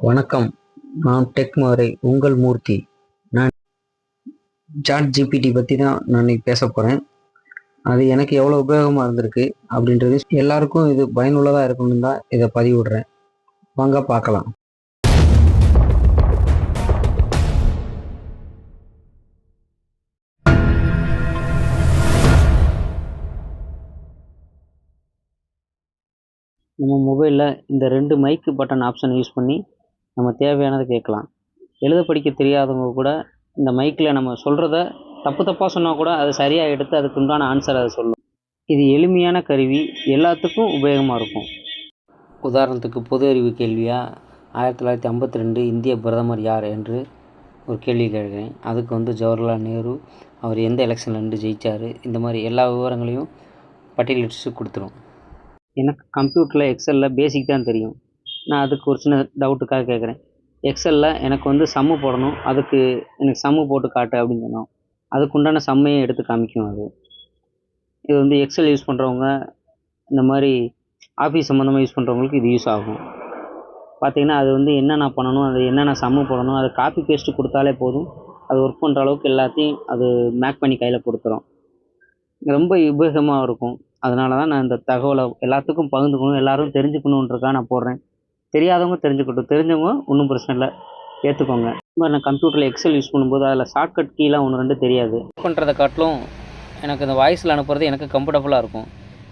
வணக்கம். நான் டெக் மதுரை உங்கள் மூர்த்தி. நான் சாட் ஜிபிடி பற்றி தான் நான் இன்னைக்கு பேச போகிறேன். அது எனக்கு எவ்வளோ உபயோகமாக இருந்திருக்கு அப்படின்றது எல்லாருக்கும் இது பயனுள்ளதாக இருக்கணும்னு தான் இதை பதிவிடுறேன். வாங்க பார்க்கலாம். நம்ம மொபைலில் இந்த 2 மைக்கு பட்டன் ஆப்ஷன் யூஸ் பண்ணி நம்ம தேவையானதை கேட்கலாம். எழுத படிக்க தெரியாதவங்க கூட இந்த மைக்கில் நம்ம சொல்கிறத தப்பாக சொன்னால் கூட அதை சரியாக எடுத்து அதுக்கு உண்டான ஆன்சர் அதை சொல்லும். இது எளிமையான கருவி, எல்லாத்துக்கும் உபயோகமாக இருக்கும். உதாரணத்துக்கு பொது அறிவு கேள்வியாக 1952 இந்திய பிரதமர் யார் என்று ஒரு கேள்வி கேட்குறேன். அதுக்கு ஜவஹர்லால் நேரு, அவர் எந்த எலெக்ஷனில் நின்று ஜெயித்தார், இந்த மாதிரி எல்லா விவரங்களையும் பட்டியலிட்டு கொடுத்துரும். எனக்கு கம்ப்யூட்டரில் எக்ஸலில் பேசிக் தான் தெரியும். நான் அதுக்கு ஒரு சின்ன டவுட்டுக்காக கேட்குறேன். எக்ஸலில் எனக்கு சம்மு போடணும், அதுக்கு எனக்கு சம்மு போட்டு காட்டு அப்படின்னு சொன்னோம். அதுக்குண்டான சம்மையும் எடுத்து காமிக்கும். இது எக்ஸல் யூஸ் பண்ணுறவங்க, இந்த மாதிரி ஆஃபீஸ் சம்மந்தமாக யூஸ் பண்ணுறவங்களுக்கு இது யூஸ் ஆகும். பார்த்திங்கன்னா அது என்னென்ன பண்ணணும், அது என்னென்ன சம்மு போடணும், அதை காப்பி பேஸ்ட்டு கொடுத்தாலே போதும். அது ஒர்க் பண்ணுற அளவுக்கு எல்லாத்தையும் அது மேக் பண்ணி கையில் கொடுத்துரும். ரொம்ப உபயோகமாக இருக்கும். அதனால தான் நான் இந்த தகவலை எல்லாத்துக்கும் பகிர்ந்துக்கணும், எல்லோரும் தெரிஞ்சுக்கணுன்றதுக்காக நான் போடுறேன். தெரியாதவங்க தெரிஞ்சுக்கட்டும், தெரிஞ்சவங்க ஒன்றும் பிரச்சனை இல்லை, ஏற்றுக்கோங்க. நான் கம்ப்யூட்டரில் எக்ஸல் யூஸ் பண்ணும்போது அதில் ஷார்ட்கட் கீலாம் 1-2 தெரியாது. பண்ணுறதை காட்டிலும் எனக்கு இந்த வாய்ஸில் அனுப்புறது எனக்கு கம்ஃபர்டபுளாக இருக்கும்.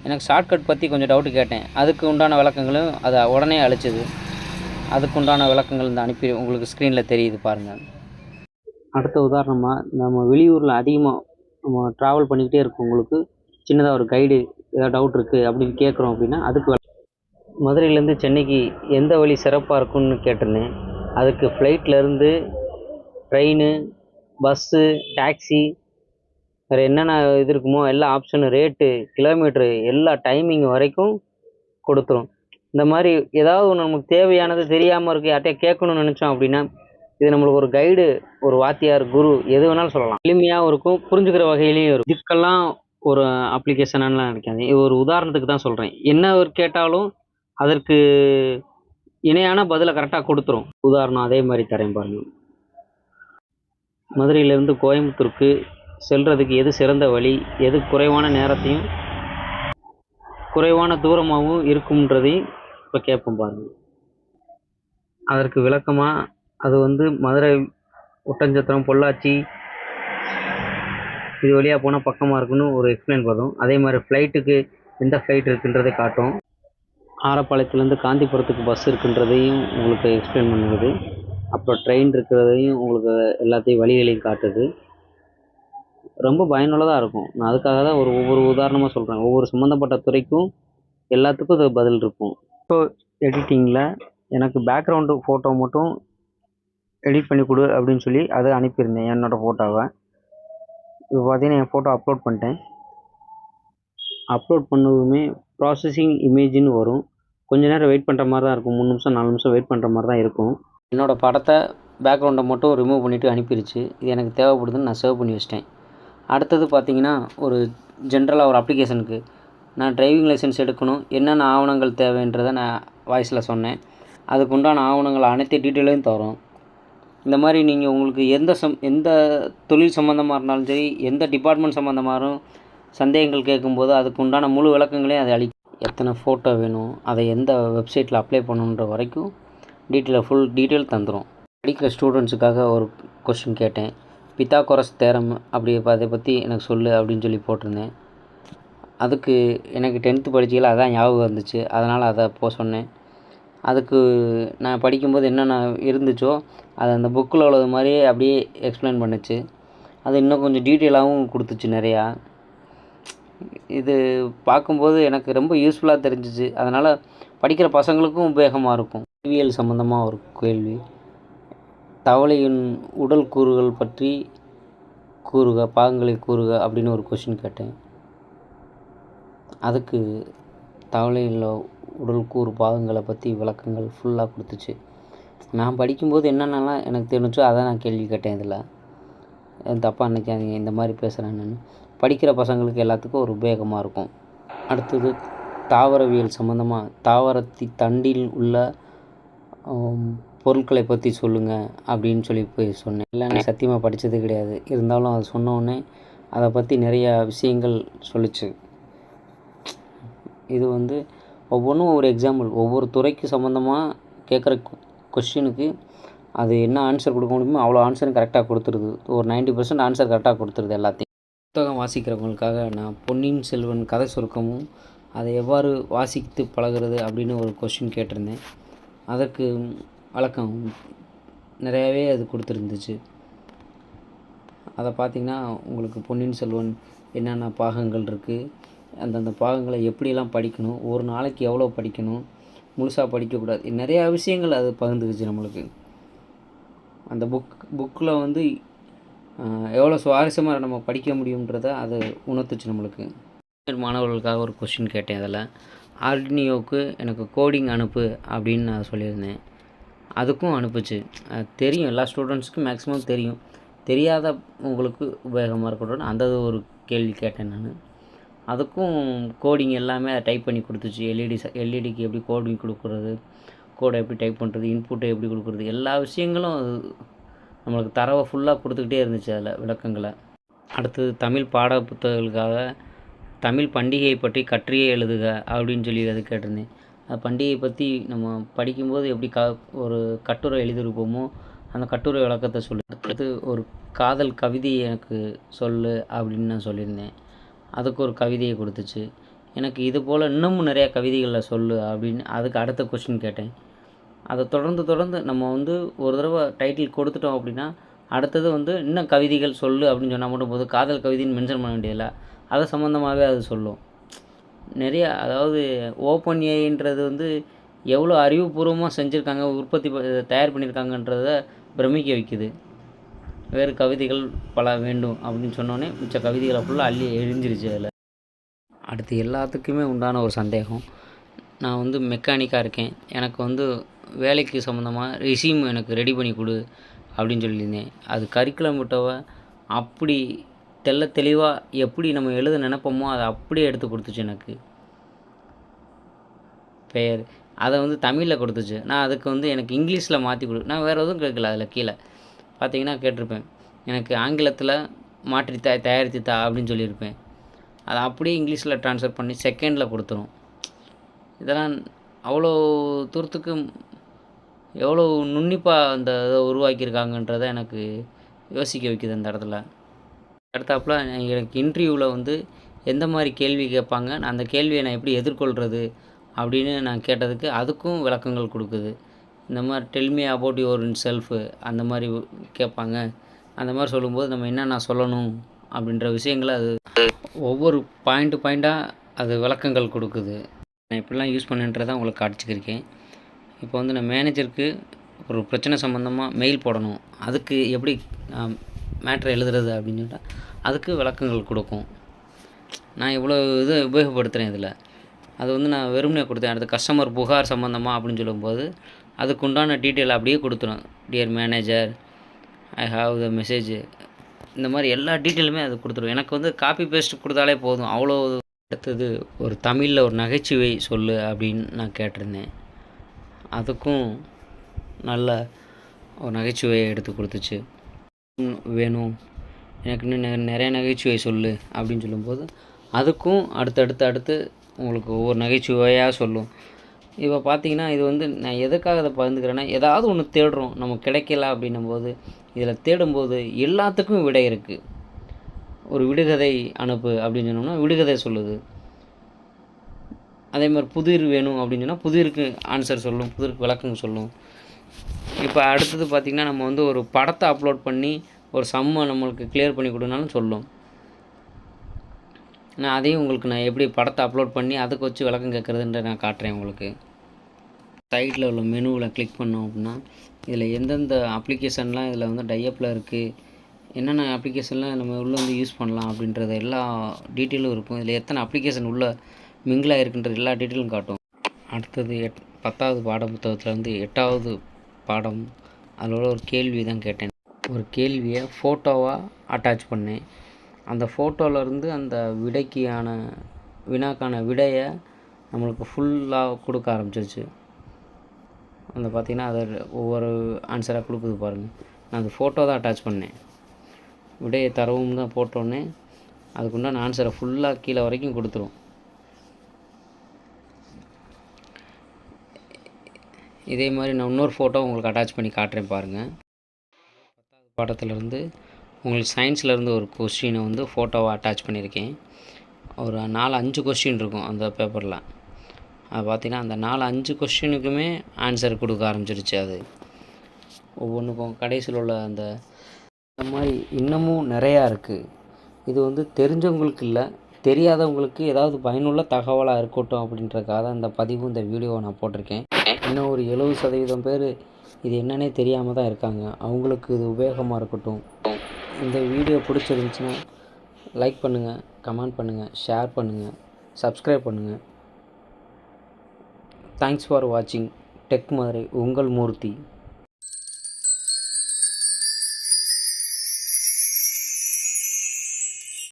எனக்கு ஷார்ட்கட் பற்றி கொஞ்சம் டவுட்டு கேட்டேன். அதுக்கு உண்டான விளக்கங்களும் அதை உடனே அழிச்சிது. அதுக்கு உண்டான விளக்கங்கள் இந்த அனுப்பி உங்களுக்கு ஸ்க்ரீனில் தெரியுது பாருங்கள். அடுத்த உதாரணமாக, நம்ம வெளியூரில் அதிகமாக நம்ம ட்ராவல் பண்ணிக்கிட்டே இருக்கவங்களுக்கு சின்னதாக ஒரு கைடு ஏதாவது டவுட் இருக்குது அப்படின்னு கேட்குறோம் அப்படின்னா, அதுக்கு மதுரையிலேருந்து சென்னைக்கு எந்த வழி சிறப்பாக இருக்குன்னு கேட்டிருந்தேன். அதுக்கு ஃப்ளைட்லேருந்து ட்ரெயின், பஸ்ஸு, டாக்ஸி, வேறு என்னென்ன இது இருக்குமோ எல்லா ஆப்ஷனு, ரேட்டு, கிலோமீட்ரு, எல்லா டைமிங் வரைக்கும் கொடுத்துரும். இந்த மாதிரி ஏதாவது ஒன்று நமக்கு தேவையானது தெரியாமல் இருக்குது, யார்கிட்டயா கேட்கணும்னு நினச்சோம் அப்படின்னா, இது நம்மளுக்கு ஒரு கைடு, ஒரு வாத்தியார், குரு எது வேணாலும் சொல்லலாம். எளிமையாகவும் இருக்கும், புரிஞ்சுக்கிற வகையிலையும் இருக்கும். இதுக்கெல்லாம் ஒரு அப்ளிகேஷன்லாம் நினைக்காது. இது ஒரு உதாரணத்துக்கு தான் சொல்கிறேன். என்ன ஒரு கேட்டாலும் அதற்கு இணையான பதிலை கரெக்டாக கொடுத்துரும். உதாரணம் அதே மாதிரி தரேன் பாருங்கள். மதுரையிலேருந்து கோயம்புத்தூருக்கு செல்றதுக்கு எது சிறந்த வழி, எது குறைவான நேரத்தையும் குறைவான தூரமாகவும் இருக்கும்ன்றதையும் இப்போ கேட்போம் பாருங்கள். அதற்கு விளக்கமாக அது மதுரை, ஒட்டஞ்சத்திரம், பொள்ளாச்சி இது வழியாக போனால் பக்கமாக இருக்குன்னு ஒரு எக்ஸ்பிளைன் பண்ணும். அதே மாதிரி ஃப்ளைட்டுக்கு எந்த ஃப்ளைட் இருக்குன்றதை காட்டும். ஆரப்பாளையத்துலேருந்து காந்திபுரத்துக்கு பஸ் இருக்குன்றதையும் உங்களுக்கு எக்ஸ்பிளைன் பண்ணுது. அப்புறம் ட்ரெயின் இருக்கிறதையும் உங்களுக்கு எல்லாத்தையும் வழிகளையும் காட்டுது. ரொம்ப பயனுள்ளதாக இருக்கும். நான் அதுக்காக தான் ஒவ்வொரு உதாரணமாக சொல்கிறேன். ஒவ்வொரு சம்மந்தப்பட்ட துறைக்கும் எல்லாத்துக்கும் அது பதில் இருக்கும். இப்போ எடிட்டிங்கில் எனக்கு பேக்ரவுண்டு ஃபோட்டோ மட்டும் எடிட் பண்ணி கொடு அப்படின்னு சொல்லி அதை அனுப்பியிருந்தேன், என்னோடய ஃபோட்டோவை. இப்போ பார்த்தீங்கன்னா என் ஃபோட்டோ அப்லோட் பண்ணிட்டேன். அப்லோட் பண்ணதுமே ப்ராசஸிங் இமேஜின்னு வரும். கொஞ்சம் நேரம் வெயிட் பண்ணுற மாதிரி தான் இருக்கும். 3 நிமிஷம் 4 நிமிஷம் வெயிட் பண்ணுற மாதிரி தான் இருக்கும். என்னோடய படத்தை பேக்ரவுண்டை மட்டும் ரிமூவ் பண்ணிவிட்டு அனுப்பிடுச்சு. இது எனக்கு தேவைப்படுதுன்னு நான் சேவ் பண்ணி வச்சிட்டேன். அடுத்தது பார்த்திங்கன்னா, ஒரு ஜென்ரலாக ஒரு அப்ளிகேஷனுக்கு நான் டிரைவிங் லைசன்ஸ் எடுக்கணும், என்னென்ன ஆவணங்கள் தேவைன்றதை நான் வாய்ஸில் சொன்னேன். அதுக்கு உண்டான ஆவணங்கள் அனைத்து டீட்டெயிலையும் தரும். இந்த மாதிரி நீங்கள் உங்களுக்கு எந்த தொழில் சம்மந்தமாக இருந்தாலும் சரி, எந்த டிபார்ட்மெண்ட் சம்மந்தமாகவும் சந்தேகங்கள் கேட்கும்போது அதுக்கு உண்டான முழு விளக்கங்களையும் அதை எத்தனை ஃபோட்டோ வேணும், அதை எந்த வெப்சைட்டில் அப்ளை பண்ணணுன்ற வரைக்கும் ஃபுல் டீட்டெயில் தந்துடும். படிக்கிற ஸ்டூடெண்ட்ஸுக்காக ஒரு கொஸ்டின் கேட்டேன். பித்தாகோரஸ் தேரம் அதை பற்றி எனக்கு சொல்லு அப்படின்னு சொல்லி போட்டிருந்தேன். அதுக்கு எனக்கு 10th படிக்கையில் அதான் ஞாபகம் இருந்துச்சு, அதனால் அதை சொன்னேன். அதுக்கு நான் படிக்கும்போது என்னென்ன இருந்துச்சோ அதை அந்த புக்கில் உள்ளது மாதிரியே அப்படியே எக்ஸ்பிளைன் பண்ணுச்சு. அது இன்னும் கொஞ்சம் டீட்டெயிலாகவும் கொடுத்துச்சு நிறையா. இது பார்க்கும்போது எனக்கு ரொம்ப யூஸ்ஃபுல்லாக தெரிஞ்சிச்சு. அதனால் படிக்கிற பசங்களுக்கும் உபயோகமாக இருக்கும். அறிவியல் சம்மந்தமாக ஒரு கேள்வி. தவளையின் உடல் கூறுகள் பற்றி கூறுக, பாகங்களை கூறுக அப்படின்னு ஒரு கொஷின் கேட்டேன். அதுக்கு தவளையில் உடல் கூறு பாகங்களை பற்றி விளக்கங்கள் ஃபுல்லாக கொடுத்துச்சு. நான் படிக்கும்போது என்னென்னலாம் எனக்கு தெரிஞ்சோ அதை நான் கேள்வி கேட்டேன். இதில் தப்பாக நினைக்காதீங்க, இந்த மாதிரி பேசுகிறேன் நான். படிக்கிற பசங்களுக்கு எல்லாத்துக்கும் ஒரு உபயோகமாக இருக்கும். அடுத்தது தாவரவியல் சம்மந்தமாக தாவரத்தி தண்டில் உள்ள பொருட்களை பற்றி சொல்லுங்கள் அப்படின்னு சொல்லி போய் சொன்னேன். இல்லை நான் சத்தியமாக படித்தது கிடையாது, இருந்தாலும் அது சொன்னோடனே அதை பற்றி நிறையா விஷயங்கள் சொல்லிச்சு. இது வந்து ஒவ்வொன்றும் ஒரு எக்ஸாம்பிள், ஒவ்வொரு துறைக்கு சம்மந்தமாக கேட்குற கொஸ்டினுக்கு அது என்ன ஆன்சர் கொடுக்க முடியுமோ அவ்வளோ ஆன்சரும் கரெக்டாக கொடுத்துருது. ஒரு 90% ஆன்சர் கரெக்டாக கொடுத்துருது எல்லாத்தையும். புத்தகம் வாசிக்கிறவங்களுக்காக நான் பொன்னியின் செல்வன் கதை சுருக்கமும் அதை எவ்வாறு வாசித்து பழகிறது அப்படின்னு ஒரு கொஸ்டின் கேட்டிருந்தேன். அதற்கு வழக்கம் நிறையாவே அது கொடுத்துருந்துச்சு. அதை பார்த்திங்கன்னா உங்களுக்கு பொன்னியின் செல்வன் என்னென்ன பாகங்கள் இருக்குது, அந்தந்த பாகங்களை எப்படியெல்லாம் படிக்கணும், ஒரு நாளைக்கு எவ்வளோ படிக்கணும், முழுசாக படிக்கக்கூடாது, நிறையா விஷயங்கள் அது பகிர்ந்துக்குச்சு நம்மளுக்கு. அந்த புக்கில் வந்து எவ்வளோ சுவாரஸ்யமாக நம்ம படிக்க முடியுன்றதை அதை உணர்த்துச்சு நம்மளுக்கு. மாணவர்களுக்காக ஒரு கொஸ்டின் கேட்டேன். அதில் ஆர்டினியோவுக்கு எனக்கு கோடிங் அனுப்பு அப்படின்னு நான் சொல்லியிருந்தேன். அதுக்கும் அனுப்புச்சு. தெரியும், எல்லா ஸ்டூடெண்ட்ஸுக்கும் மேக்ஸிமம் தெரியும். தெரியாத உங்களுக்கு உபயோகமாக இருக்கட்டும் அந்த ஒரு கேள்வி கேட்டேன் நான். அதுக்கும் கோடிங் எல்லாமே அதை டைப் பண்ணி கொடுத்துச்சு. எல்இடிக்கு எப்படி கோடிங் கொடுக்குறது, கோடை எப்படி டைப் பண்ணுறது, இன்புட்டை எப்படி கொடுக்குறது, எல்லா விஷயங்களும் அது நம்மளுக்கு தரவை ஃபுல்லாக கொடுத்துக்கிட்டே இருந்துச்சு அதில் விளக்கங்களை. அடுத்தது தமிழ் பாட புத்தகங்களுக்காக தமிழ் பண்டிகையை பற்றி கற்றியே எழுதுக அப்படின்னு சொல்லி அது கேட்டிருந்தேன். அந்த பண்டிகையை பற்றி நம்ம படிக்கும்போது எப்படி ஒரு கட்டுரை எழுதியிருப்போமோ அந்த கட்டுரை விளக்கத்தை சொல்லு. அடுத்து ஒரு காதல் கவிதையை எனக்கு சொல்லு அப்படின்னு நான் சொல்லியிருந்தேன். அதுக்கு ஒரு கவிதையை கொடுத்துச்சு. எனக்கு இது போல் இன்னமும் நிறையா கவிதைகளில் சொல்லு அப்படின்னு அதுக்கு அடுத்த கொஸ்டின் கேட்டேன். அதை தொடர்ந்து நம்ம வந்து ஒரு தடவை டைட்டில் கொடுத்துட்டோம் அப்படின்னா அடுத்தது வந்து இன்னும் கவிதைகள் சொல்லு அப்படின்னு சொன்னால் மட்டும் போது காதல் கவிதைன்னு மென்ஷன் பண்ண வேண்டியதில்லை, அதை சம்மந்தமாகவே அது சொல்லும். நிறையா அதாவது ஓப்பன் ஏஐன்றது வந்து எவ்வளோ அறிவுபூர்வமாக செஞ்சுருக்காங்க, தயார் பண்ணியிருக்காங்கன்றத பிரமிக்க வைக்குது. வேறு கவிதைகள் பல வேண்டும் அப்படின்னு சொன்னோன்னே மிச்ச கவிதைகளை ஃபுல்லாக அள்ளி எரிஞ்சிருச்சு அதில். அடுத்து எல்லாத்துக்குமே உண்டான ஒரு சந்தேகம், நான் வந்து மெக்கானிக்காக இருக்கேன், எனக்கு வந்து வேலைக்கு சம்மந்தமாக ரெஸ்யூம் எனக்கு ரெடி பண்ணி கொடு அப்படின்னு சொல்லியிருந்தேன். அது கரிக்குலம் விட்டவை அப்படி தெளிவாக எப்படி நம்ம எழுத நினைப்போமோ அதை அப்படியே எடுத்து கொடுத்துச்சு எனக்கு. பெயர் அதை வந்து தமிழில் கொடுத்துச்சு. நான் அதுக்கு வந்து எனக்கு இங்கிலீஷில் மாற்றி கொடு, நான் வேறு எதுவும் கேட்கல. அதில் கீழே பார்த்தீங்கன்னா கேட்டிருப்பேன், எனக்கு ஆங்கிலத்தில் மாற்றி தயாரித்து தா அப்படின்னு சொல்லியிருப்பேன். அதை அப்படியே இங்கிலீஷில் ட்ரான்ஸ்ஃபர் பண்ணி செகண்டில் கொடுத்துரும். இதெல்லாம் அவ்வளோ தூரத்துக்கு எவ்வளோ நுண்ணிப்பாக அந்த இதை உருவாக்கியிருக்காங்கன்றதை எனக்கு யோசிக்க வைக்குது அந்த இடத்துல. அடுத்தாப்புல எனக்கு இன்டர்வியூவில் வந்து எந்த மாதிரி கேள்வி கேட்பாங்க, நான் அந்த கேள்வியை நான் எப்படி எதிர்கொள்கிறது அப்படின்னு நான் கேட்டதுக்கு அதுக்கும் விளக்கங்கள் கொடுக்குது. இந்த மாதிரி டெல்மி அபவுட் யுவர் செல்ஃபு அந்த மாதிரி கேட்பாங்க. அந்த மாதிரி சொல்லும்போது நம்ம என்னென்ன சொல்லணும் அப்படின்ற விஷயங்களை அது ஒவ்வொரு பாயிண்ட்டாக அது விளக்கங்கள் கொடுக்குது. நான் எப்படிலாம் யூஸ் பண்ணுன்றதை உங்களுக்கு காட்சிக்கிருக்கேன். இப்போ வந்து நான் மேனேஜருக்கு ஒரு பிரச்சனை சம்மந்தமாக மெயில் போடணும், அதுக்கு எப்படி மேட்ரை எழுதுறது அப்படின்னு சொல்லிட்டு அதுக்கு விளக்கங்கள் கொடுக்கும். நான் இவ்வளோ இது உபயோகப்படுத்துகிறேன் இதில். அது வந்து நான் வெறுமனே கொடுத்தேன். அடுத்து கஸ்டமர் புகார் சம்மந்தமாக அப்படின்னு சொல்லும்போது அதுக்கு உண்டான டீட்டெயில் அப்படியே கொடுத்துரும். Dear manager, I have the message, இந்த மாதிரி எல்லா டீட்டெயிலுமே அது கொடுத்துரும். எனக்கு வந்து காப்பி பேஸ்ட் கொடுத்தாலே போதும், அவ்வளோ. அடுத்தது ஒரு தமிழில் ஒரு நகைச்சுவை சொல்லு அப்படின்னு நான் கேட்டிருந்தேன். அதுக்கும் நல்ல ஒரு நகைச்சுவையை எடுத்து கொடுத்துச்சு. வேணும் எனக்கு இன்னும் நிறைய நகைச்சுவை சொல்லு அப்படின்னு சொல்லும்போது அதுக்கும் அடுத்து உங்களுக்கு ஒவ்வொரு நகைச்சுவையாக சொல்லும். இப்போ பார்த்தீங்கன்னா இது வந்து நான் எதுக்காக அதை பகிர்ந்துக்கிறேன்னா, ஏதாவது ஒன்று தேடுறோம் நம்ம கிடைக்கல அப்படின்னும்போது இதில் தேடும்போது எல்லாத்துக்கும் விடை இருக்குது. ஒரு விடுகதை அனுப்பு அப்படின்னு சொன்னோம்னா விடுகதை சொல்லுது. அதே மாதிரி புதிர் வேணும் அப்படின்னு சொன்னால் புதிருக்கு ஆன்சர் சொல்லும், புதிருக்கு விளக்கம் சொல்லும். இப்போ அடுத்தது பார்த்திங்கன்னா நம்ம வந்து ஒரு படத்தை அப்லோட் பண்ணி ஒரு சம்மை நம்மளுக்கு கிளியர் பண்ணி கொடுனாலும் சொல்லும். நான் அதையும் உங்களுக்கு நான் எப்படி படத்தை அப்லோட் பண்ணி அதுக்கு வச்சு விளக்கம் கேட்குறதுன்ற நான் காட்டுறேன் உங்களுக்கு. சைட்டில் உள்ள மெனுவில் கிளிக் பண்ணோம் அப்படின்னா இதில் எந்தெந்த அப்ளிகேஷன்லாம் இதில் வந்து டையப்பில் இருக்குது, என்னென்ன அப்ளிகேஷன்லாம் நம்ம உள்ளே வந்து யூஸ் பண்ணலாம் அப்படின்றது எல்லா டீட்டெயிலும் இருக்கும். இதில் எத்தனை அப்ளிகேஷன் உள்ள மிங்கிளாக இருக்குன்றது எல்லா டீட்டெயிலும் காட்டும். அடுத்தது 10வது பாட புத்தகத்தில் வந்து 8வது பாடம் அதில் ஒரு கேள்வி தான் கேட்டேன். ஒரு கேள்வியை ஃபோட்டோவாக அட்டாச் பண்ணேன். அந்த ஃபோட்டோவிலேருந்து அந்த வினாக்கான விடையை நம்மளுக்கு ஃபுல்லாக கொடுக்க ஆரம்பிச்சிருச்சு. அந்த பார்த்திங்கன்னா அதை ஒவ்வொரு ஆன்சராக கொடுக்குது பாருங்கள். நான் அந்த ஃபோட்டோ தான் அட்டாச் பண்ணேன். விடையை தரவும் தான் போட்டோன்னே அதுக்குண்டான ஆன்சரை ஃபுல்லாக கீழே வரைக்கும் கொடுத்துரும். இதே மாதிரி நான் இன்னொரு ஃபோட்டோ உங்களுக்கு அட்டாச் பண்ணி காட்டுறேன் பாருங்கள். 10வது பாடத்துலேருந்து உங்களுக்கு சயின்ஸ்லேருந்து ஒரு கொஸ்டினை வந்து ஃபோட்டோவை அட்டாச் பண்ணியிருக்கேன். ஒரு 4-5 கொஸ்டின் இருக்கும் அந்த பேப்பரில். அது பார்த்திங்கன்னா அந்த 4-5 கொஸ்டினுக்குமே ஆன்சர் கொடுக்க ஆரம்பிச்சிருச்சு. அது ஒவ்வொன்றுக்கும் கடைசியில் உள்ள அந்த மாதிரி இன்னமும் நிறையா இருக்குது. இது வந்து தெரிஞ்சவங்களுக்கு இல்லை, தெரியாதவங்களுக்கு ஏதாவது பயனுள்ள தகவலாக இருக்கட்டும் அப்படின்றதுக்காக இந்த பதிவும் இந்த வீடியோவை நான் போட்டிருக்கேன். இன்னும் ஒரு 70% பேர் இது என்னன்னே தெரியாமல் தான் இருக்காங்க. அவங்களுக்கு இது உபயோகமாக இருக்கட்டும். இந்த வீடியோ பிடிச்சிருந்துச்சுன்னா லைக் பண்ணுங்கள், கமெண்ட் பண்ணுங்கள், ஷேர் பண்ணுங்கள், சப்ஸ்கிரைப் பண்ணுங்கள். தேங்க்ஸ் ஃபார் வாட்சிங். டெக் மதுரை, உங்கள் மூர்த்தி.